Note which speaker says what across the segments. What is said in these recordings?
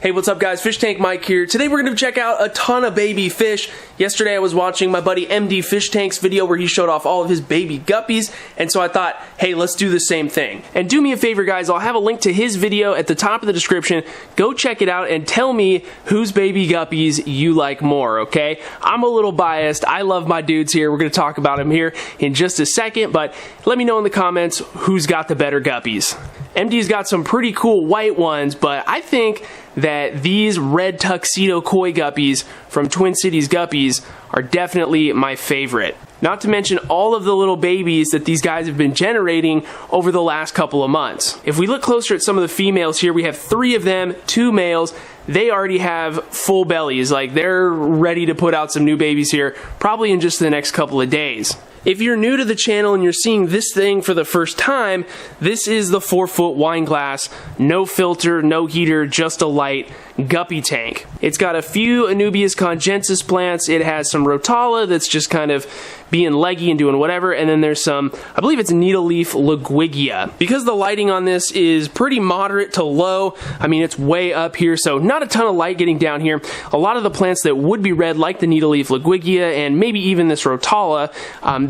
Speaker 1: Hey, what's up guys? Fish Tank Mike here. Today we're going to check out a ton of baby fish. Yesterday I was watching my buddy MD Fish Tank's video where he showed off all of his baby guppies, and so I thought, hey, let's do the same thing. And do me a favor guys, I'll have a link to his video at the top of the description. Go check it out and tell me whose baby guppies you like more, okay? I'm a little biased. I love my dudes here. We're going to talk about them here in just a second, but let me know in the comments who's got the better guppies. MD's got some pretty cool white ones, but I think that these red Tuxedo Koi Guppies from Twin Cities Guppies are definitely my favorite. Not to mention all of the little babies that these guys have been generating over the last couple of months. If we look closer at some of the females here, we have 3 of them, 2 males. They already have full bellies, like they're ready to put out some new babies here, probably in just the next couple of days. If you're new to the channel and you're seeing this thing for the first time, this is the 4-foot wine glass, no filter, no heater, just a light guppy tank. It's got a few Anubias congensis plants, it has some Rotala that's just kind of being leggy and doing whatever, and then there's some, I believe it's needle leaf Ludwigia. Because the lighting on this is pretty moderate to low, I mean it's way up here, so not a ton of light getting down here. A lot of the plants that would be red, like the needle leaf Ludwigia and maybe even this Rotala,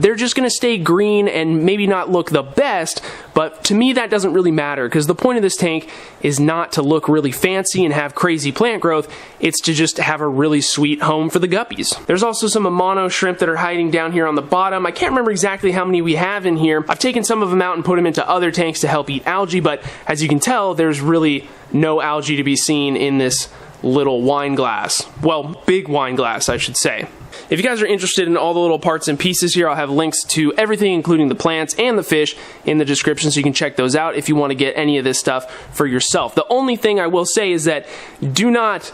Speaker 1: they're just going to stay green and maybe not look the best, but to me that doesn't really matter because the point of this tank is not to look really fancy and have crazy plant growth, it's to just have a really sweet home for the guppies. There's also some Amano Shrimp that are hiding down here on the bottom. I can't remember exactly how many we have in here. I've taken some of them out and put them into other tanks to help eat algae, but as you can tell, there's really no algae to be seen in this little wine glass. Well, big wine glass, I should say. If you guys are interested in all the little parts and pieces here, I'll have links to everything, including the plants and the fish, in the description, so you can check those out if you want to get any of this stuff for yourself. The only thing I will say is that do not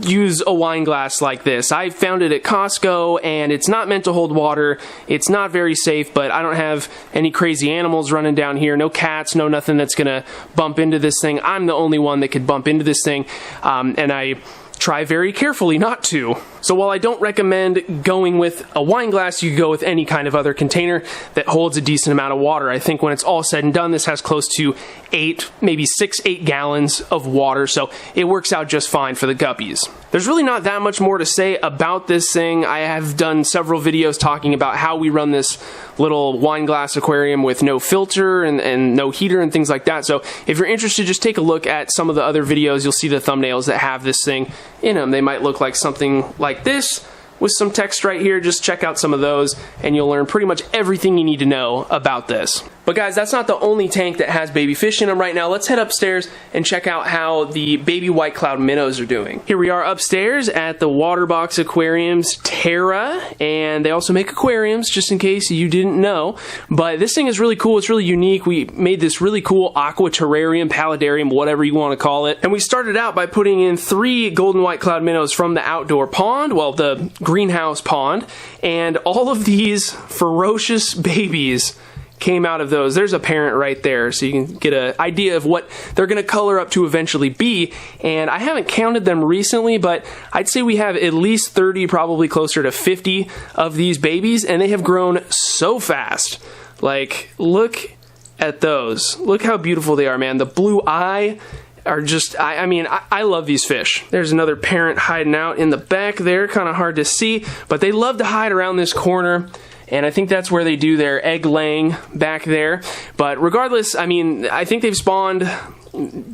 Speaker 1: use a wine glass like this. I found it at Costco and it's not meant to hold water. It's not very safe, but I don't have any crazy animals running down here. No cats, no nothing that's gonna bump into this thing. I'm the only one that could bump into this thing, and I try very carefully not to. So while I don't recommend going with a wine glass, you can go with any kind of other container that holds a decent amount of water. I think when it's all said and done, this has close to 8, maybe 6-8 gallons of water, so it works out just fine for the guppies. There's really not that much more to say about this thing. I have done several videos talking about how we run this little wine glass aquarium with no filter and no heater and things like that. So if you're interested, just take a look at some of the other videos. You'll see the thumbnails that have this thing in them. They might look like something like this with some text right here. Just check out some of those and you'll learn pretty much everything you need to know about this. But guys, that's not the only tank that has baby fish in them right now. Let's head upstairs and check out how the baby white cloud minnows are doing. Here we are upstairs at the Waterbox Aquariums Terra, and they also make aquariums, just in case you didn't know. But this thing is really cool. It's really unique. We made this really cool aqua terrarium, paludarium, whatever you want to call it. And we started out by putting in 3 golden white cloud minnows from the outdoor pond, well, the greenhouse pond, and all of these ferocious babies came out of those. There's a parent right there, so you can get an idea of what they're going to color up to eventually be. And I haven't counted them recently, but I'd say we have at least 30, probably closer to 50 of these babies, and they have grown so fast. Like, look at those. Look how beautiful they are, man. The blue eye are just, I mean, I love these fish. There's another parent hiding out in the back there, kind of hard to see, but they love to hide around this corner. And I think that's where they do their egg laying, back there. But regardless, I mean, I think they've spawned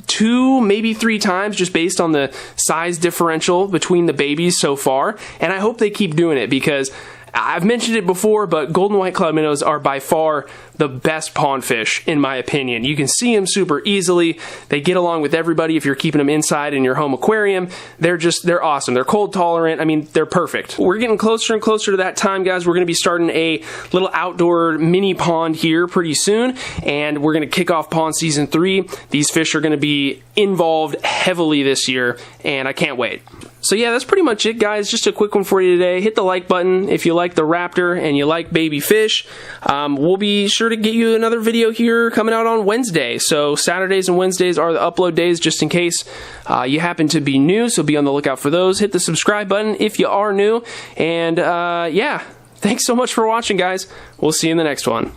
Speaker 1: 2, maybe 3 times just based on the size differential between the babies so far. And I hope they keep doing it because I've mentioned it before, but golden white cloud minnows are by far the best pond fish, in my opinion. You can see them super easily. They get along with everybody if you're keeping them inside in your home aquarium. They're awesome. They're cold tolerant. I mean, they're perfect. We're getting closer and closer to that time, guys. We're going to be starting a little outdoor mini pond here pretty soon, and we're going to kick off pond season 3. These fish are going to be involved heavily this year, and I can't wait. So yeah, that's pretty much it, guys. Just a quick one for you today. Hit the like button if you like the raptor and you like baby fish. We'll be sure to get you another video here coming out on Wednesday. So Saturdays and Wednesdays are the upload days, just in case you happen to be new. So be on the lookout for those. Hit the subscribe button if you are new. And yeah, thanks so much for watching, guys. We'll see you in the next one.